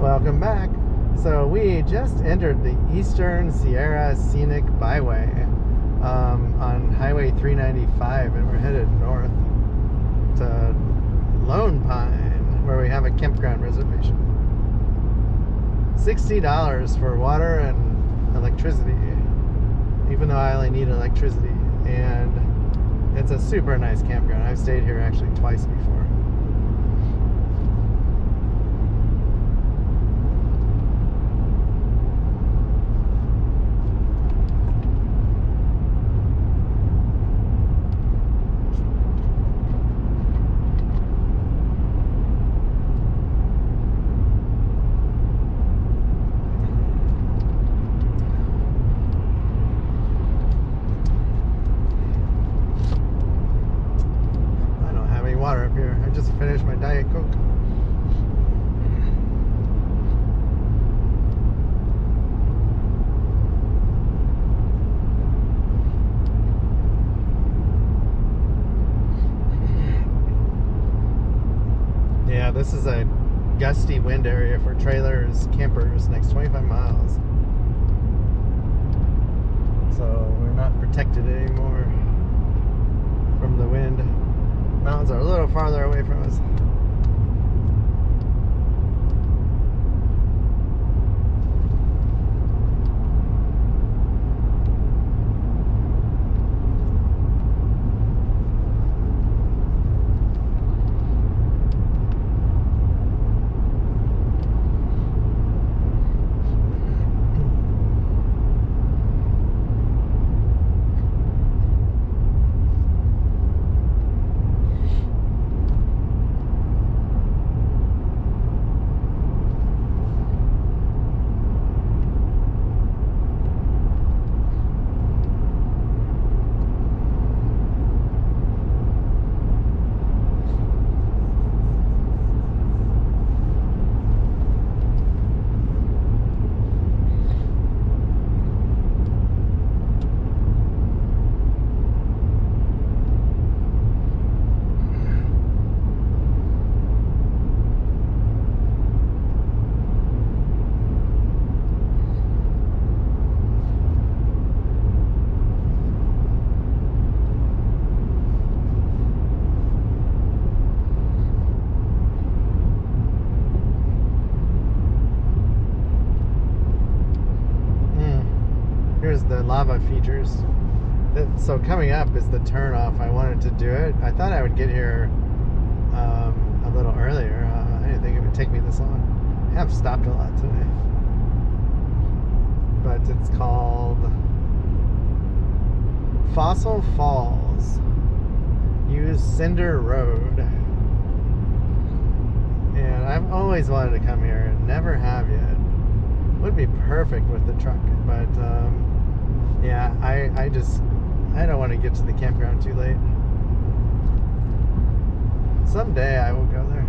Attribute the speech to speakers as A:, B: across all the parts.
A: Welcome back. So we just entered the Eastern Sierra Scenic Byway on Highway 395, and we're headed north to Lone Pine, where we have a campground reservation. $60 for water and electricity, even though I only need electricity. And it's a super nice campground. I've stayed here actually twice before. Water up here. I just finished my Diet Coke. Yeah, this is a gusty wind area for trailers, campers, next 25 miles. So we're not protected anymore from the wind. Mountains are a little farther away from us. Here's the lava features. So coming up is the turnoff. I wanted to do it. I thought I would get here a little earlier. I didn't think it would take me this long. I have stopped a lot today. But it's called Fossil Falls. Use Cinder Road. And I've always wanted to come here and never have yet. Would be perfect with the truck, but yeah, I don't want to get to the campground too late. Someday I will go there.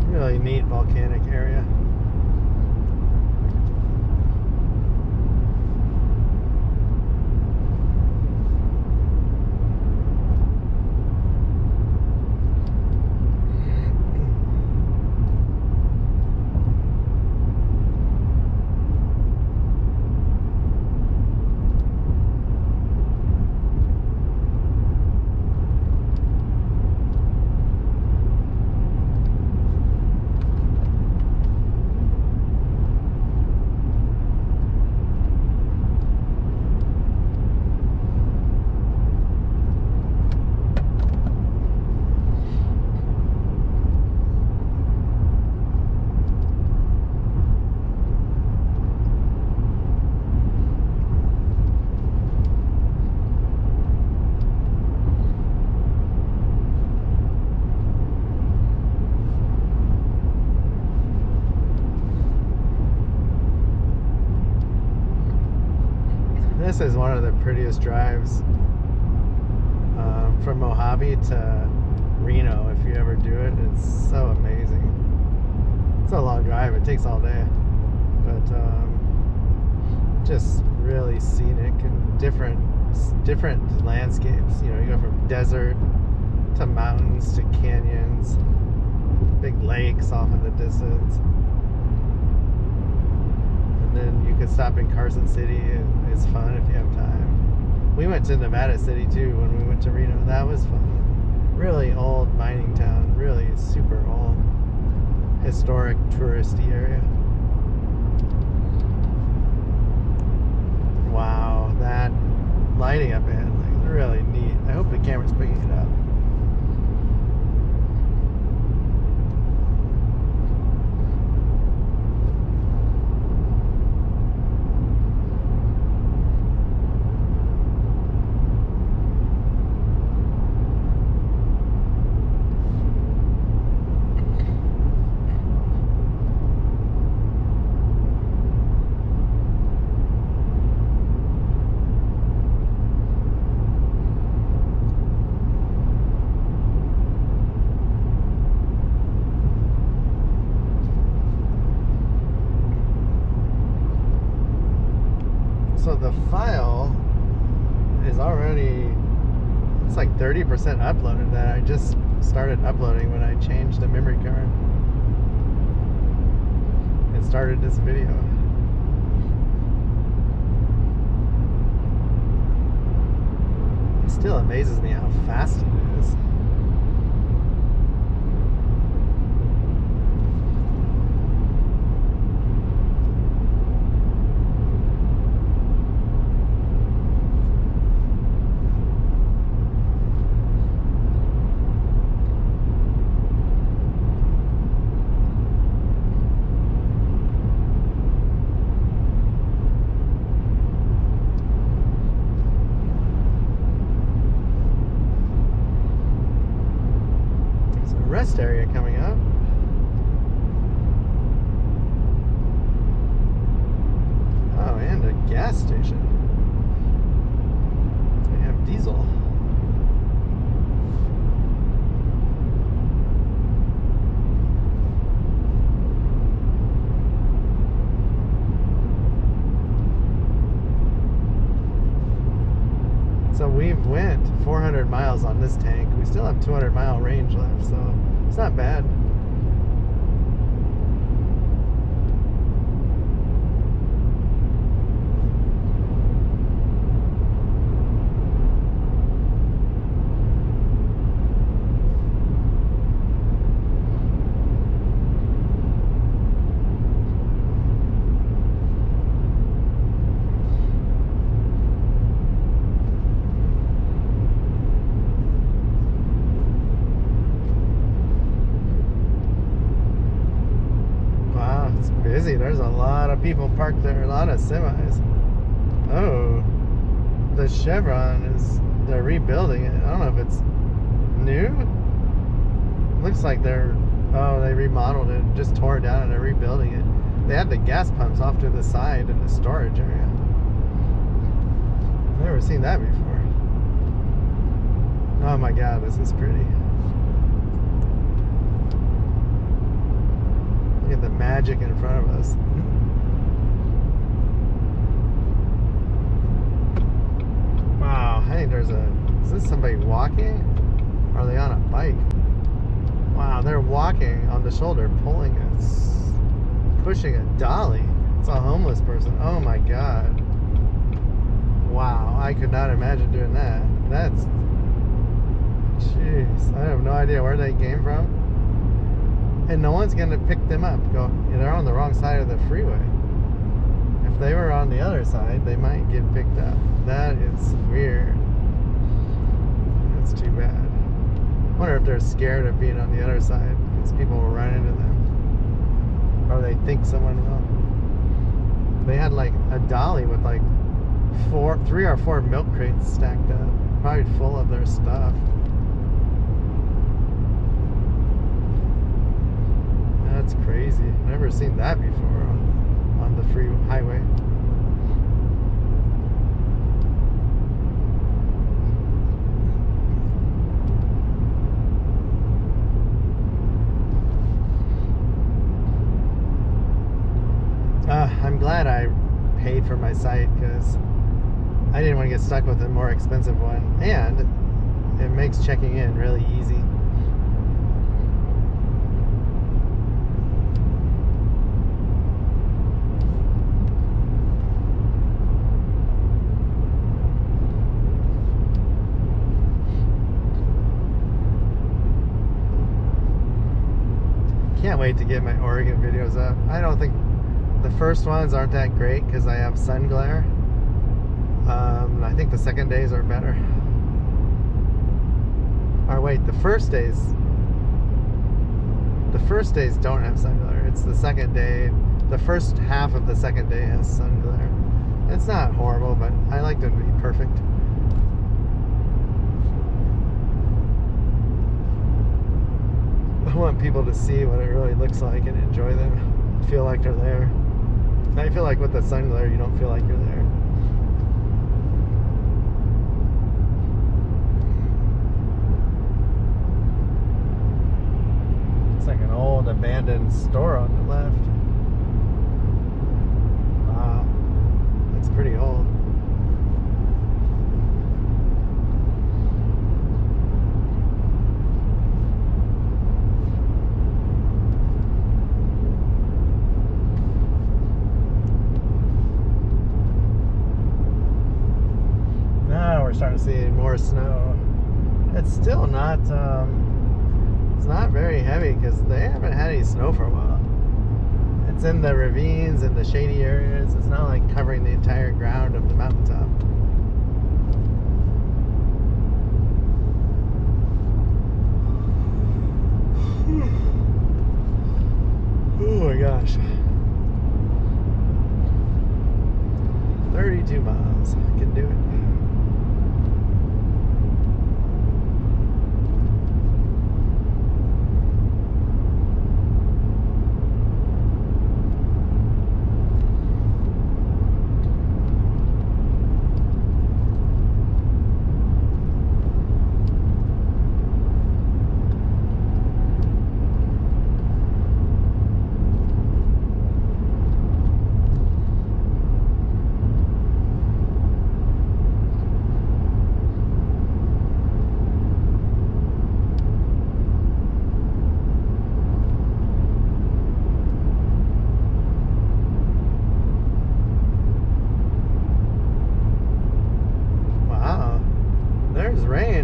A: Really neat volcanic area. This is one of the prettiest drives from Mojave to Reno, if you ever do it. It's so amazing. It's a long drive. It takes all day. But just really scenic and different landscapes. You know, you go from desert to mountains to canyons, big lakes off in the distance. And then you could stop in Carson City. It's fun if you have time. We went to Nevada City too when we went to Reno. That was fun. Really old mining town, really super old, historic touristy area. Wow, that lighting up ahead, like, really neat. I hope the camera's picking it up. So the file is already, it's like 30% uploaded that I just started uploading when I changed the memory card and started this video. It still amazes me how fast it is. Rest area coming up. Oh, and a gas station. They have diesel. So we've went 400 miles on this tank. We still have 200-mile range left, so it's not bad. Busy. There's a lot of people parked there, a lot of semis. Oh, the Chevron is, they're rebuilding it. I don't know if it's new. Looks like they remodeled it, just tore it down and they're rebuilding it. They had the gas pumps off to the side in the storage area. I've never seen that before. Oh my God, this is pretty. Look at the magic in front of us. Wow, I think is this somebody walking? Or are they on a bike? Wow, they're walking on the shoulder, pushing a dolly. It's a homeless person. Oh my God. Wow, I could not imagine doing that. Jeez, I have no idea where they came from. And no one's gonna pick them up. They're on the wrong side of the freeway. If they were on the other side, they might get picked up. That is weird. That's too bad. I wonder if they're scared of being on the other side because people will run into them. Or they think someone will. They had like a dolly with like 3 or 4 milk crates stacked up, probably full of their stuff. That's crazy. Never seen that before on the free highway. I'm glad I paid for my site because because I didn't want to get stuck with a more expensive one, and it makes checking in really easy. Can't wait to get my Oregon videos up. I don't think the first ones aren't that great because I have sun glare. I think the second days are better. Or wait, the first days don't have sun glare. It's the second day, the first half of the second day has sun glare. It's not horrible, but I like them to be perfect. I want people to see what it really looks like and enjoy them, feel like they're there. I feel like with the sun glare, you don't feel like you're there. It's like an old abandoned store on the left. Wow, that's pretty old. We're starting to see more snow. It's still not it's not very heavy because they haven't had any snow for a while. It's in the ravines and the shady areas. It's not like covering the entire ground of the mountaintop. Oh my gosh. 32 miles. I can do it.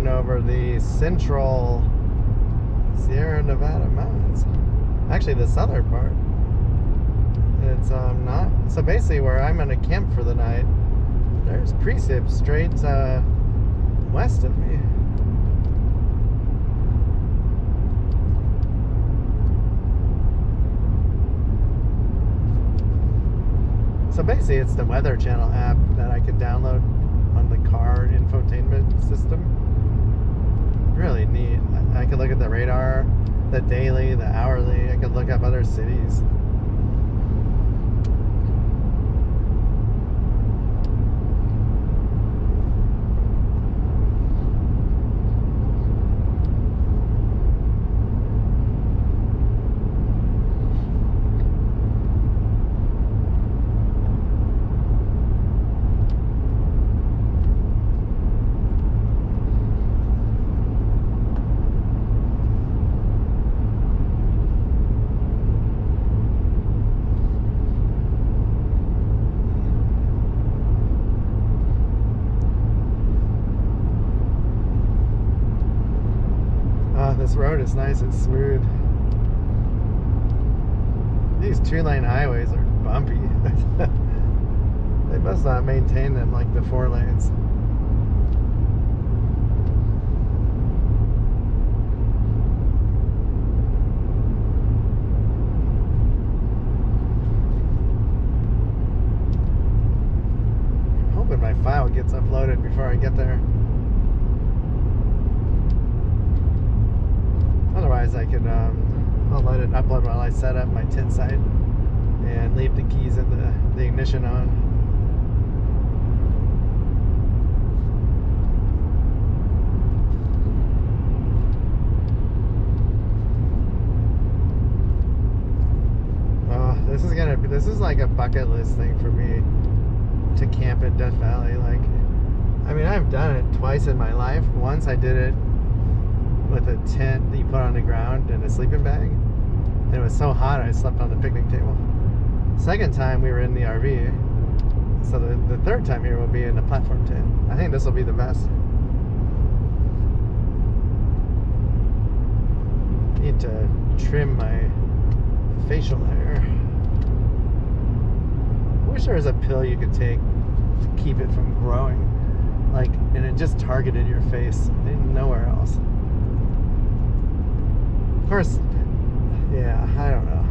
A: Over the central Sierra Nevada mountains. Actually, the southern part. It's not. So basically, where I'm gonna camp for the night, there's precip straight west of me. So basically, it's the Weather Channel app that I could download on the car infotainment system. Really neat. I could look at the radar, the daily, the hourly. I could look up other cities. This road is nice and smooth. These 2-lane highways are bumpy. They must not maintain them like the 4 lanes. I'm hoping my file gets uploaded before I get there. Otherwise, I could I'll let it upload while I set up my tent site and leave the keys in the ignition on. Oh, this is like a bucket list thing for me. to camp in Death Valley. Like, I mean, I've done it twice in my life. Once I did it with a tent that you put on the ground and a sleeping bag, and it was so hot I slept on the picnic table. Second time we were in the RV, so the third time here will be in the platform tent. I think this will be the best. Need to trim my facial hair. I wish there was a pill you could take to keep it from growing, like, and it just targeted your face and nowhere else. Of course, yeah, I don't know.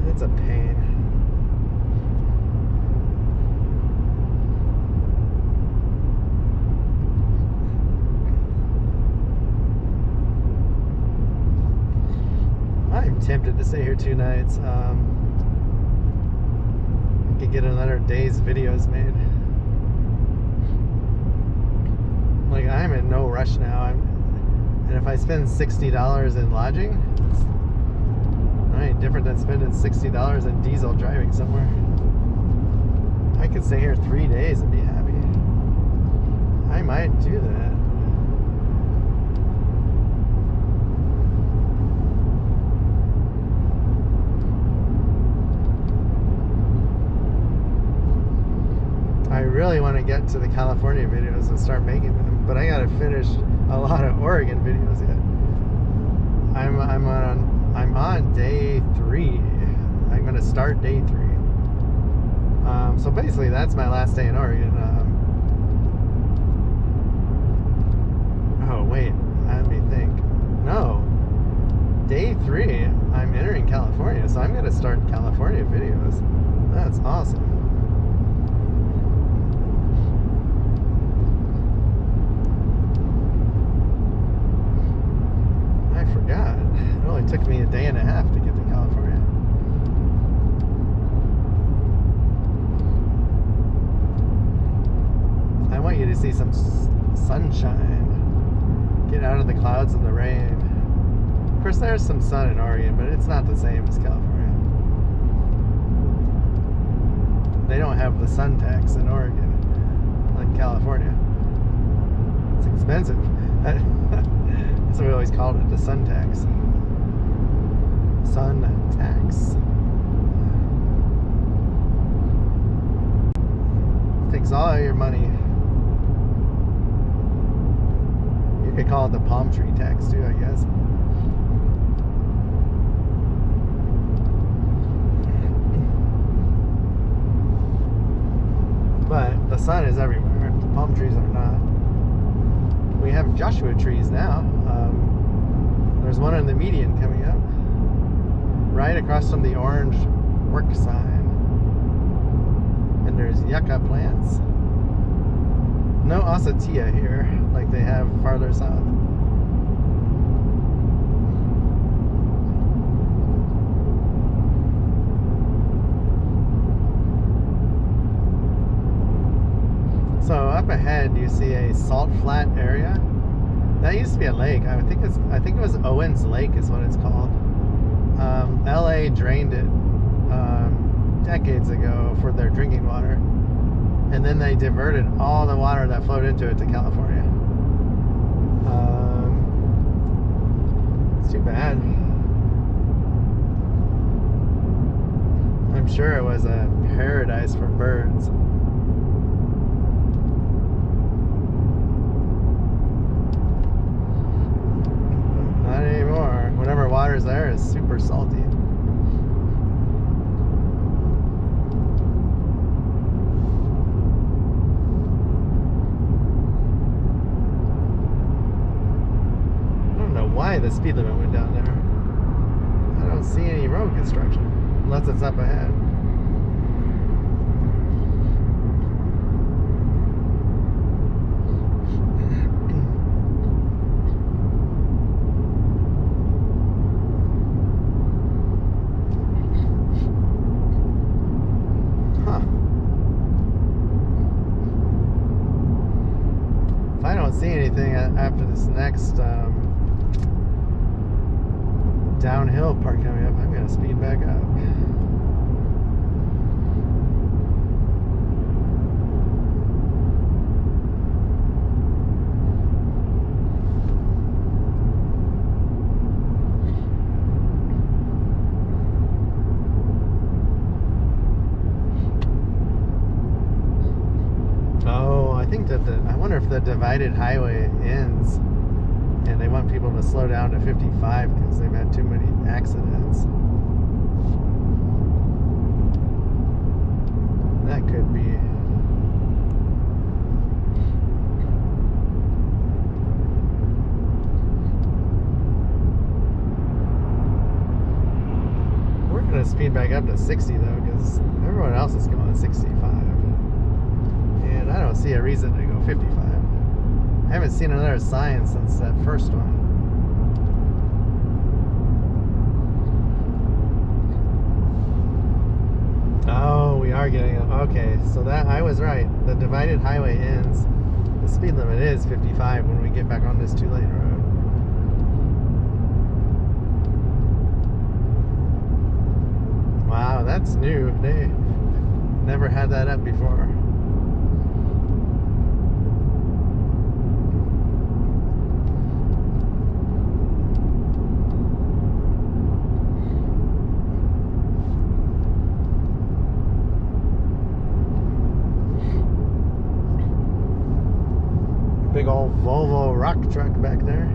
A: It's a pain. I'm tempted to stay here 2 nights. I could get another day's videos made. Like, I'm in no rush now. And if I spend $60 in lodging, it's not any different than spending $60 in diesel driving somewhere. I could stay here 3 days and be happy. I might do that. I really want to get to the California videos and start making them, but I gotta finish a lot of Oregon videos yet. I'm on day 3. I'm gonna start day 3. So basically, that's my last day in Oregon. Oh wait, let me think. No, day 3. I'm entering California, so I'm gonna start California videos. That's awesome. God, it only took me a day and a half to get to California. I want you to see some sunshine. Get out of the clouds and the rain. Of course, there's some sun in Oregon, but it's not the same as California. They don't have the sun tax in Oregon like California. It's expensive. That's what we always called it, the sun tax. Sun tax. Takes all your money. You could call it the palm tree tax too, I guess. But the sun is everywhere. The palm trees are not. We have Joshua trees now. There's one in the median coming up, right across from the orange work sign. And there's yucca plants. No acetia here, like they have farther south. So up ahead you see a salt flat area. That used to be a lake. I think it was Owens Lake is what it's called. LA drained it decades ago for their drinking water, and then they diverted all the water that flowed into it to California. It's too bad. I'm sure it was a paradise for birds. Not anymore. Whatever water's there is super salty. I don't know why the speed limit went down there. I don't see any road construction, unless it's up ahead. See anything after this next downhill part coming up, I'm gonna speed back up. think that I wonder if the divided highway ends and they want people to slow down to 55 because they've had too many accidents. That could be. We're going to speed back up to 60 though, because everyone else is going 65. And I don't see a reason to go 55. I haven't seen another sign since that first one. Oh, we are getting it. Okay, so that I was right. The divided highway ends. The speed limit is 55 when we get back on this 2-lane road. Wow, that's new. They never had that up before. Big old Volvo rock truck back there.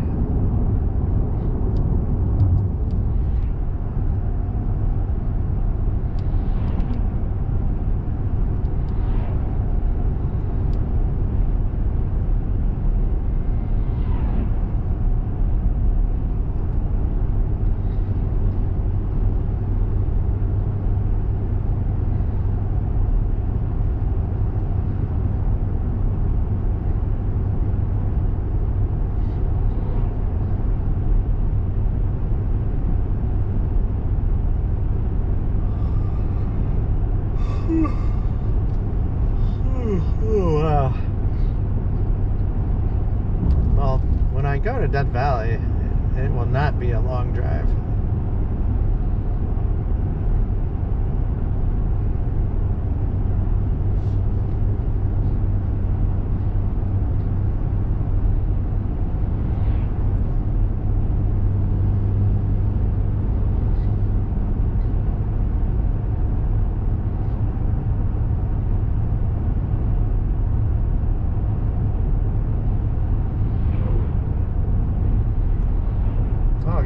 A: Oh, wow. Well, when I go to Death Valley, it will not be a long drive.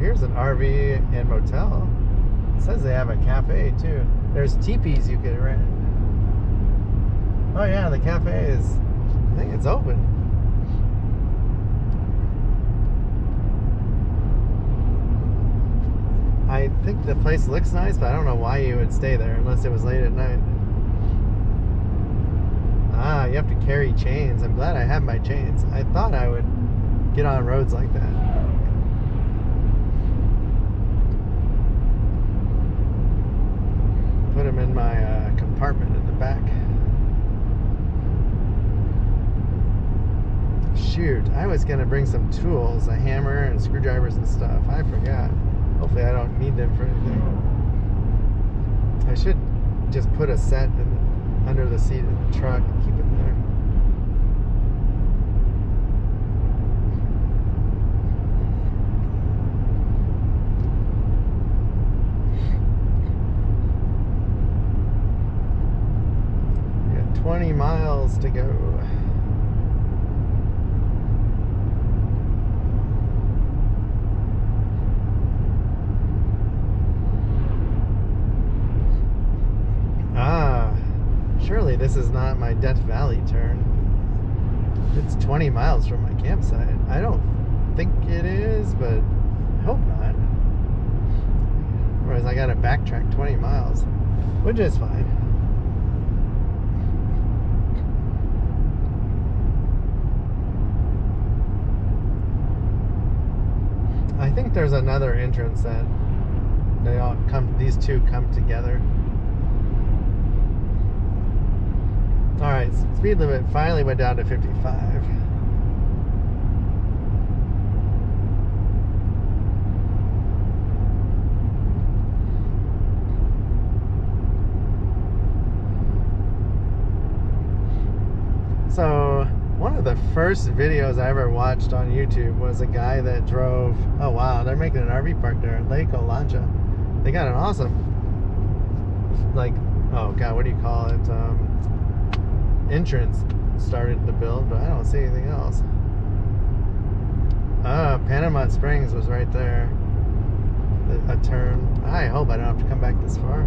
A: Here's an RV and motel. It says they have a cafe too. There's teepees you could rent. Oh yeah, the cafe is, I think it's open. I think the place looks nice, but I don't know why you would stay there unless it was late at night. Ah, you have to carry chains. I'm glad I have my chains. I thought I would get on roads like that. Put them in my compartment in the back. Shoot, I was gonna bring some tools, a hammer and screwdrivers and stuff. I forgot. Hopefully I don't need them for anything. I should just put a set under the seat of the truck and keep it there. We got 20 miles to go. Surely this is not my Death Valley turn. It's 20 miles from my campsite. I don't think it is, but I hope not. Otherwise I gotta backtrack 20 miles, which is fine. I think there's another entrance that they all come, these two come together. Alright, speed limit finally went down to 55. So, one of the first videos I ever watched on YouTube was a guy that drove, oh wow, they're making an RV park there at Lake Olancha. They got an awesome, like, oh god, what do you call it? Entrance started the build, but I don't see anything else. Panama Springs was right there. A turn. I hope I don't have to come back this far.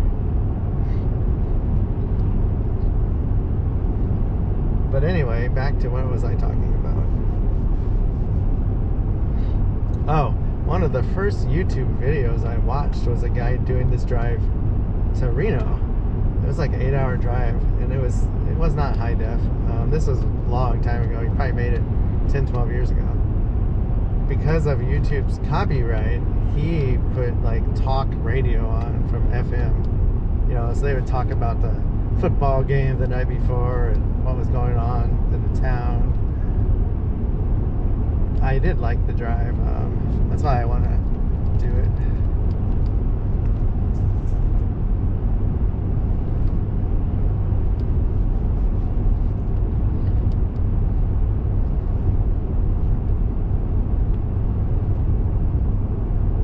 A: But anyway, back to what was I talking about? Oh, one of the first YouTube videos I watched was a guy doing this drive to Reno. It was like an 8-hour drive, and it was not high def. This was a long time ago. He probably made it 10, 12 years ago. Because of YouTube's copyright, he put like talk radio on from FM. You know, so they would talk about the football game the night before and what was going on in the town. I did like the drive. That's why I want to do it.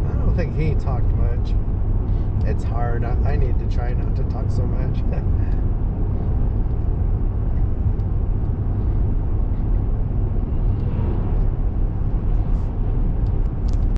A: I don't think he talked much. It's hard. I need to try not to talk so much.